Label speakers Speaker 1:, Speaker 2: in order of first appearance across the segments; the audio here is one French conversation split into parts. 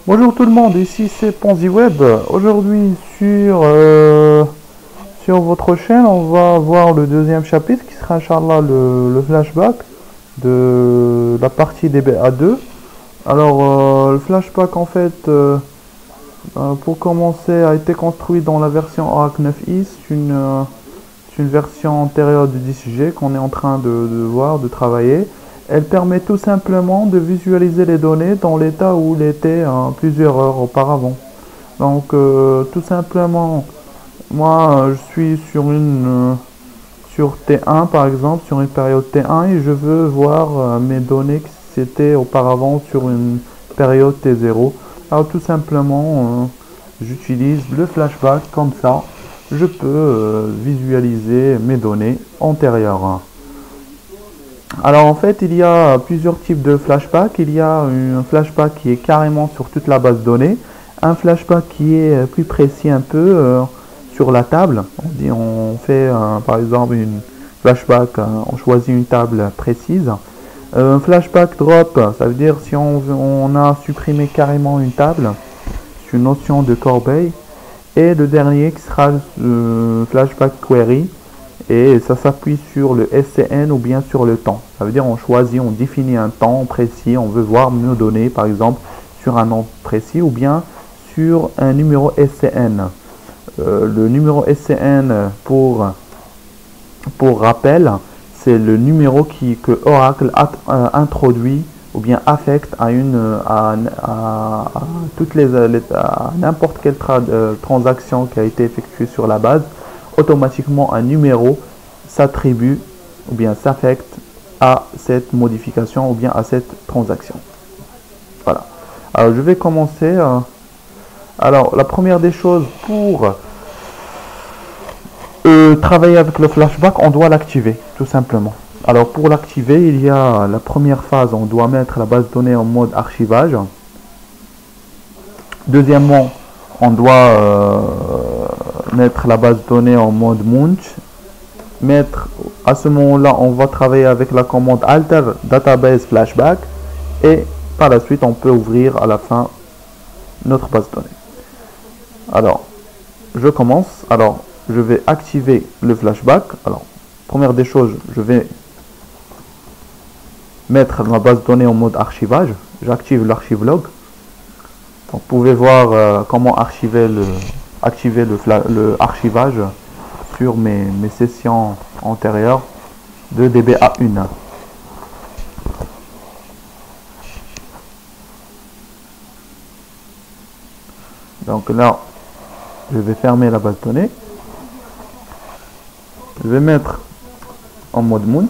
Speaker 1: Bonjour tout le monde, ici c'est PonziWeb. Aujourd'hui sur votre chaîne, on va voir le deuxième chapitre qui sera Inch'Allah le flashback de la partie DBA2. Alors le flashback en fait, pour commencer, a été construit dans la version Oracle 9i. C'est une version antérieure du 10G qu'on est en train de voir, de travailler. Elle permet tout simplement de visualiser les données dans l'état où il était plusieurs heures auparavant. Donc tout simplement, moi je suis sur T1 par exemple, sur une période T1 et je veux voir mes données qui c'était auparavant sur une période T0. Alors tout simplement, j'utilise le flashback comme ça. Je peux visualiser mes données antérieures. Alors en fait, il y a plusieurs types de flashback. Il y a un flashback qui est carrément sur toute la base de données. Un flashback qui est plus précis un peu sur la table. On fait par exemple une flashback, on choisit une table précise. Un flashback drop, ça veut dire si on a supprimé carrément une table. C'est une notion de corbeille. Et le dernier qui sera flashback query. Et ça s'appuie sur le SCN ou bien sur le temps. Ça veut dire on choisit, on définit un temps précis, on veut voir nos données par exemple sur un nom précis ou bien sur un numéro SCN. Le numéro SCN pour rappel, c'est le numéro que Oracle a introduit ou bien affecte à n'importe quelle transaction qui a été effectuée sur la base. Automatiquement un numéro s'attribue ou bien s'affecte à cette modification ou bien à cette transaction. Voilà. Alors je vais commencer. Alors la première des choses pour travailler avec le flashback, on doit l'activer tout simplement. Alors pour l'activer, il y a la première phase, on doit mettre la base de données en mode archivage. Deuxièmement, on doit mettre la base de données en mode Munch. À ce moment-là, on va travailler avec la commande alter database flashback et par la suite, on peut ouvrir à la fin notre base de données. Alors, je commence. Alors, je vais activer le flashback. Alors, première des choses, je vais mettre ma base de données en mode archivage. J'active l'archive log. Donc, vous pouvez voir comment activer le archivage sur mes sessions antérieures de DBA1. Donc là, je vais fermer la base de données. Je vais mettre en mode Munch.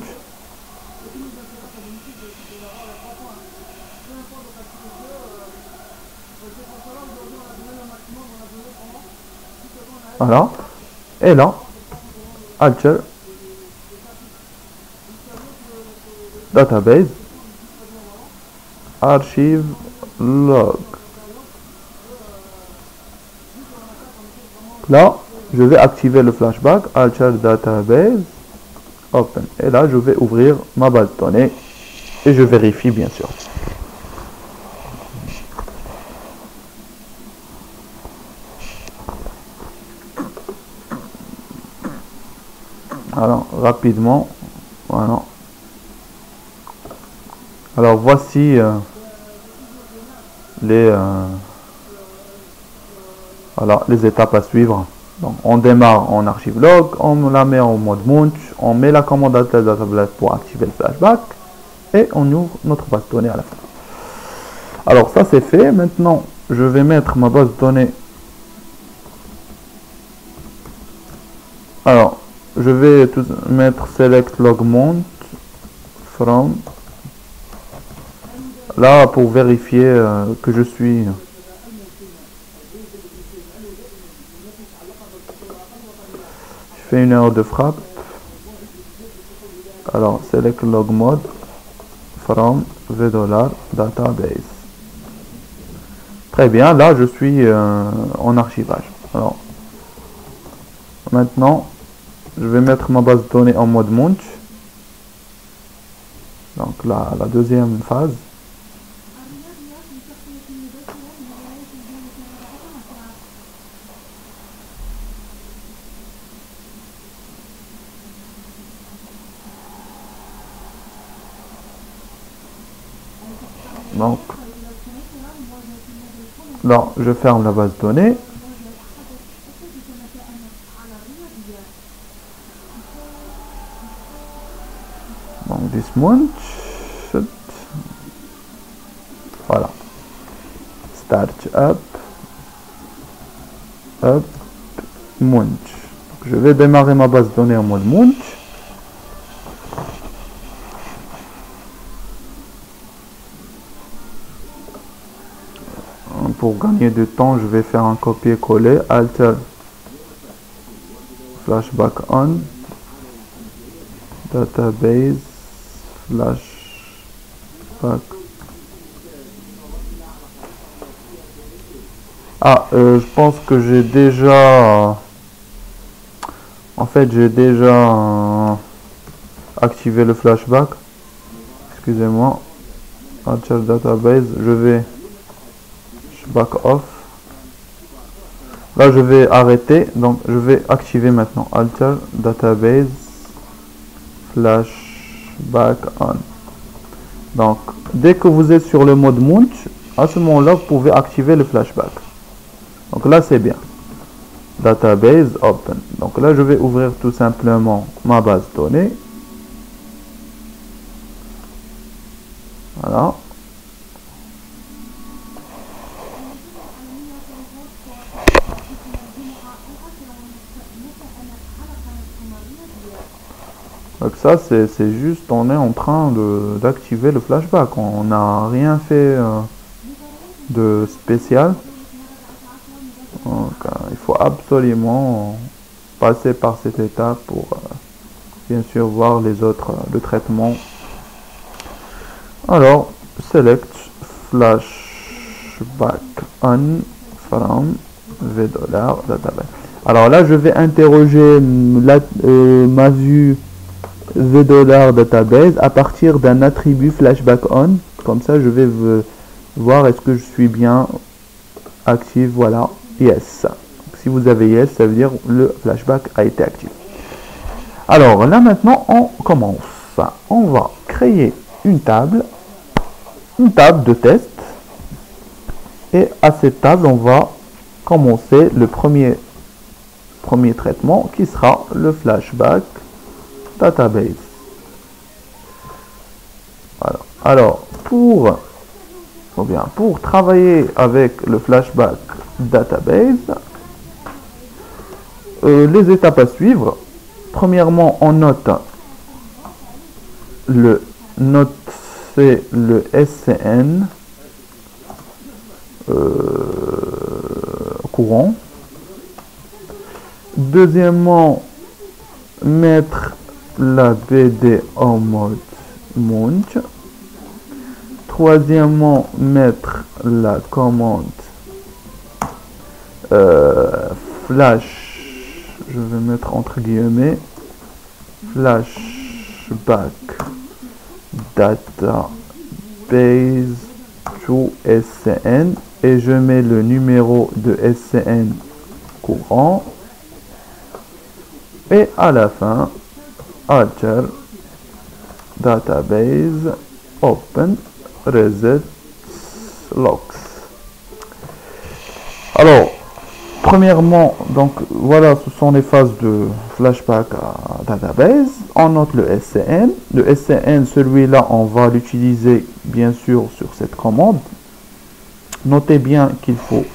Speaker 1: Voilà. Et là, alter database archive log. Là, je vais activer le flashback alter database open. Et là, je vais ouvrir ma base de données et je vérifie bien sûr. Alors, rapidement, voilà. Alors, voici les étapes à suivre. Donc, on démarre en archive log, on la met en mode Munch, on met la commande alter database pour activer le flashback et on ouvre notre base de données à la fin. Alors, ça c'est fait. Maintenant, je vais mettre ma base de données. Alors, je vais mettre select log mount from là pour vérifier que je suis fait une erreur de frappe. Alors select log mode from $database. Très bien, là je suis en archivage. Alors maintenant je vais mettre ma base de données en mode Munch. Donc la deuxième phase. Donc là, je ferme la base de données. Donc this munch, voilà, start up munch. Je vais démarrer ma base de données en mode munch. Pour gagner du temps, je vais faire un copier-coller, alter flashback on, database flashback. Je pense que j'ai déjà en fait j'ai déjà activé le flashback. Excusez-moi, alter database, je vais back off. Là je vais arrêter, donc je vais activer maintenant alter database flashback on. Donc dès que vous êtes sur le mode munch, à ce moment là vous pouvez activer le flashback. Donc là c'est bien, database open. Donc là je vais ouvrir tout simplement ma base de données. Voilà. Donc ça c'est juste, on est en train d'activer le flashback, on n'a rien fait de spécial. Donc il faut absolument passer par cette étape pour bien sûr voir les autres, le traitement. Alors select flashback on from $, database. Alors là je vais interroger ma vue $, database à partir d'un attribut flashback on. Comme ça je vais voir est-ce que je suis bien actif. Voilà, yes. Si vous avez yes, ça veut dire le flashback a été actif. Alors là maintenant on commence. On va créer une table de test, et à cette table on va commencer le premier traitement qui sera le flashback database. Voilà. Alors pour travailler avec le flashback database, les étapes à suivre: premièrement on note le SCN courant. Deuxièmement, mettre la BD en mode munch. Troisièmement, mettre la commande flash, je vais mettre entre guillemets, flashback database to SCN, et je mets le numéro de SCN courant, et à la fin alter database open reset locks. Alors premièrement, donc voilà, ce sont les phases de flashback à database. On note le SCN. Le SCN, celui-là, on va l'utiliser bien sûr sur cette commande. Notez bien qu'il faut,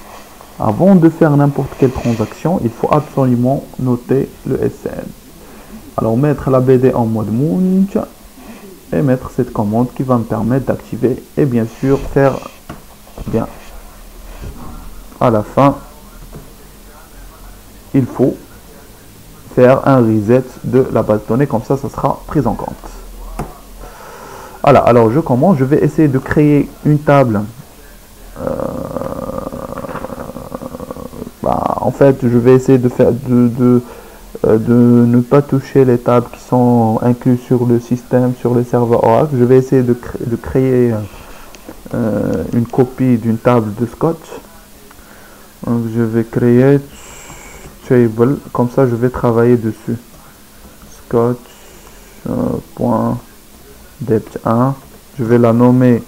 Speaker 1: avant de faire n'importe quelle transaction, il faut absolument noter le SCN. Alors mettre la BD en mode munch et mettre cette commande qui va me permettre d'activer, et bien sûr faire bien à la fin, il faut faire un reset de la base de données, comme ça sera pris en compte. Voilà, alors je commence, je vais essayer de créer une table. En fait, je vais essayer de faire de ne pas toucher les tables qui sont incluses sur le système, sur le serveur Oracle. Je vais essayer de créer une copie d'une table de Scotch. Donc, je vais créer table, comme ça je vais travailler dessus. Scotch.depth1, je vais la nommer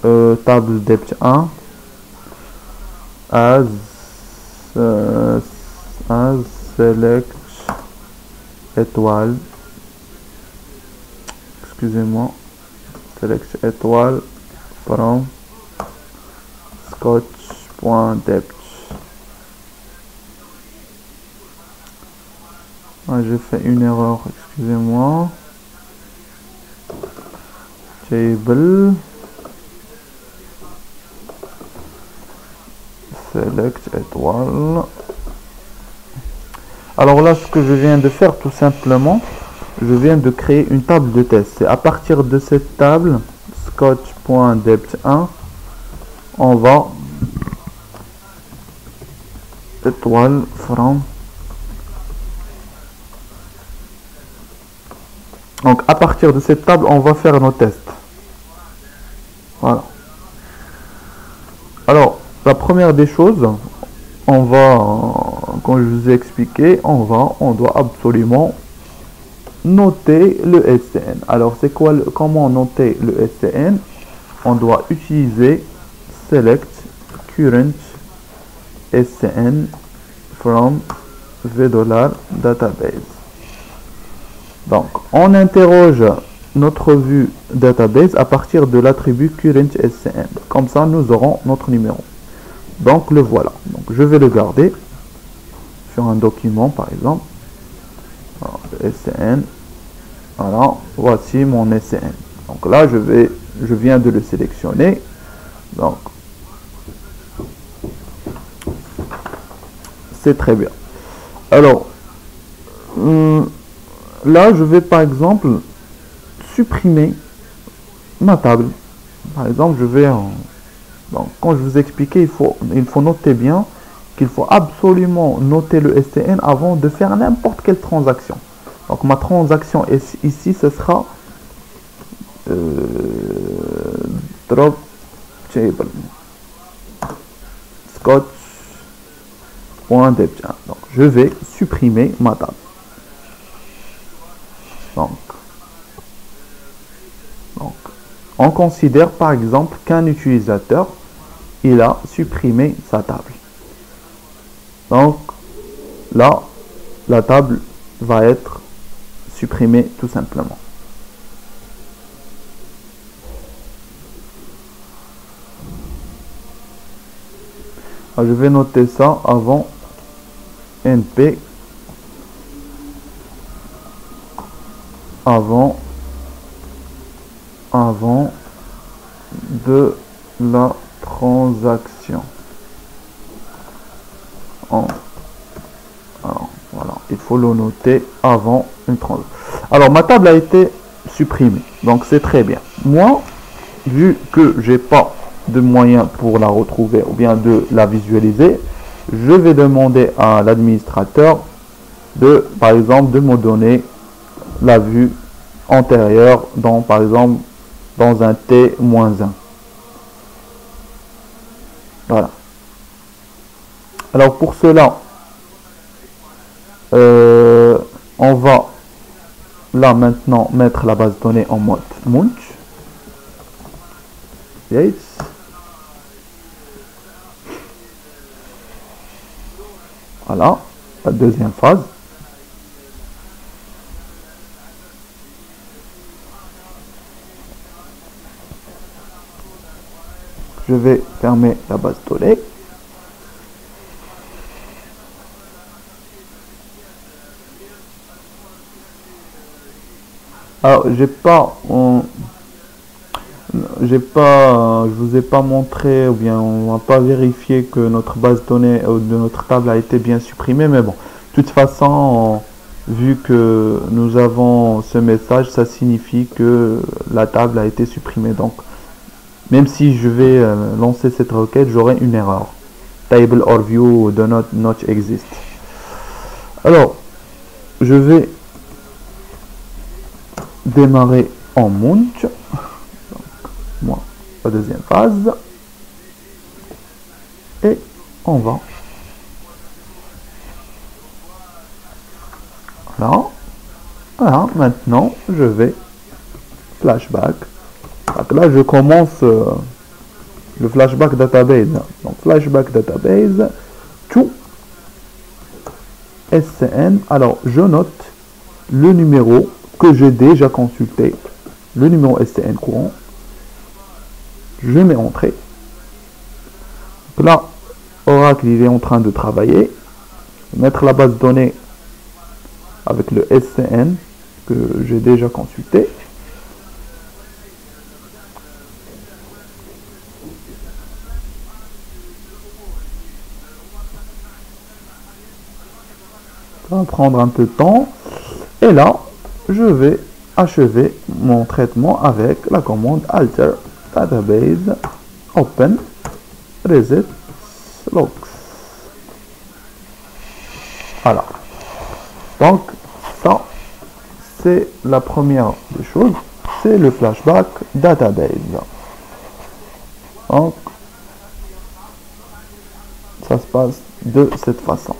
Speaker 1: table depth 1 as select étoile, excusez-moi, select étoile from scotch.depth. Ah, j'ai fait une erreur, excusez-moi. Table select étoile. Alors là, ce que je viens de faire, tout simplement, je viens de créer une table de test. C'est à partir de cette table scotch.depth1, on va étoile from. Donc à partir de cette table, on va faire nos tests. Voilà. Alors, la première des choses, on va, comme je vous ai expliqué, on doit absolument noter le SCN. Alors, c'est quoi, comment noter le SCN? On doit utiliser select current SCN from $database. Donc, on interroge notre vue database à partir de l'attribut current SCN. Comme ça, nous aurons notre numéro. Donc, le voilà. Donc, je vais le garder sur un document, par exemple. Alors, le SCN. Voilà, voici mon SCN. Donc là, je viens de le sélectionner. Donc, c'est très bien. Alors, là, je vais par exemple supprimer ma table. Par exemple, je vais donc, quand je vous expliquais, il faut noter bien qu'il faut absolument noter le SCN avant de faire n'importe quelle transaction. Donc, ma transaction ici, ce sera drop table scotch.depth. Donc, je vais supprimer ma table. Donc, on considère par exemple qu'un utilisateur, il a supprimé sa table. Donc, là, la table va être supprimée tout simplement. Alors, je vais noter ça avant NP, avant de la transaction. Alors, voilà, il faut le noter avant une transaction. Alors, ma table a été supprimée, donc c'est très bien. Moi, vu que j'ai pas de moyens pour la retrouver ou bien de la visualiser, je vais demander à l'administrateur par exemple, de me donner la vue antérieure dans, par exemple, dans un T-1. Voilà. Alors pour cela, on va là maintenant mettre la base de données en mode Munch. Yes. Voilà, la deuxième phase. Je vais fermer la base de données. Alors, je vous ai pas montré, ou bien on n'a pas vérifié que notre base de données de notre table a été bien supprimée, mais bon, de toute façon, vu que nous avons ce message, ça signifie que la table a été supprimée. Donc, même si je vais lancer cette requête, j'aurai une erreur. Table or view do not exist. Alors, je vais démarrer en Munch. Donc, moi, la deuxième phase. Et on va. Voilà, maintenant, je vais flashback. Donc là, je commence le flashback database. Donc flashback database to SCN. Alors je note le numéro que j'ai déjà consulté, le numéro SCN courant. Je mets entrée. Donc là, Oracle il est en train de travailler. Mettre la base de données avec le SCN que j'ai déjà consulté. Ça va prendre un peu de temps. Et là, je vais achever mon traitement avec la commande alter database open reset logs. Voilà. Donc, ça, c'est la première des choses. C'est le flashback database. Donc, ça se passe de cette façon.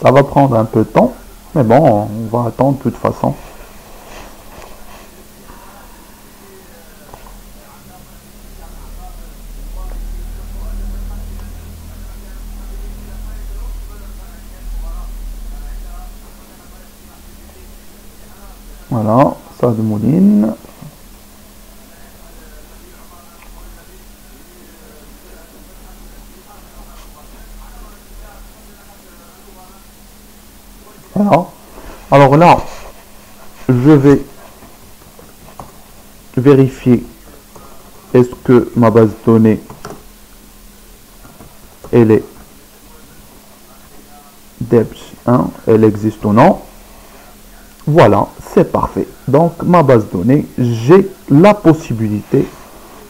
Speaker 1: Ça va prendre un peu de temps, mais bon, on va attendre de toute façon. Voilà, ça de mouline. Voilà. Alors là, je vais vérifier est-ce que ma base de données elle est depth 1, elle existe ou non. Voilà, c'est parfait. Donc ma base de données, j'ai la possibilité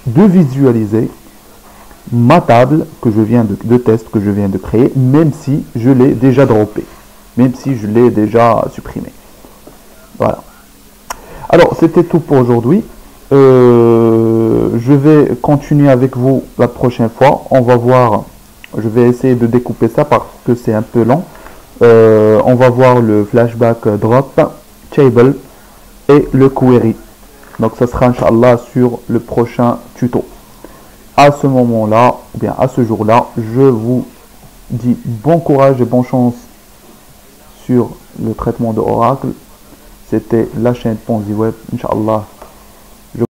Speaker 1: de visualiser ma table que je viens de test que je viens de créer, même si je l'ai déjà droppé, même si je l'ai déjà supprimé. Voilà. Alors, c'était tout pour aujourd'hui. Je vais continuer avec vous la prochaine fois. On va voir, je vais essayer de découper ça parce que c'est un peu lent. On va voir le flashback drop, table et le query. Donc, ça sera, Inch'Allah, sur le prochain tuto. À ce moment-là, ou bien à ce jour-là, je vous dis bon courage et bonne chance sur le traitement de Oracle. C'était la chaîne Ponzi Web, Inch'Allah.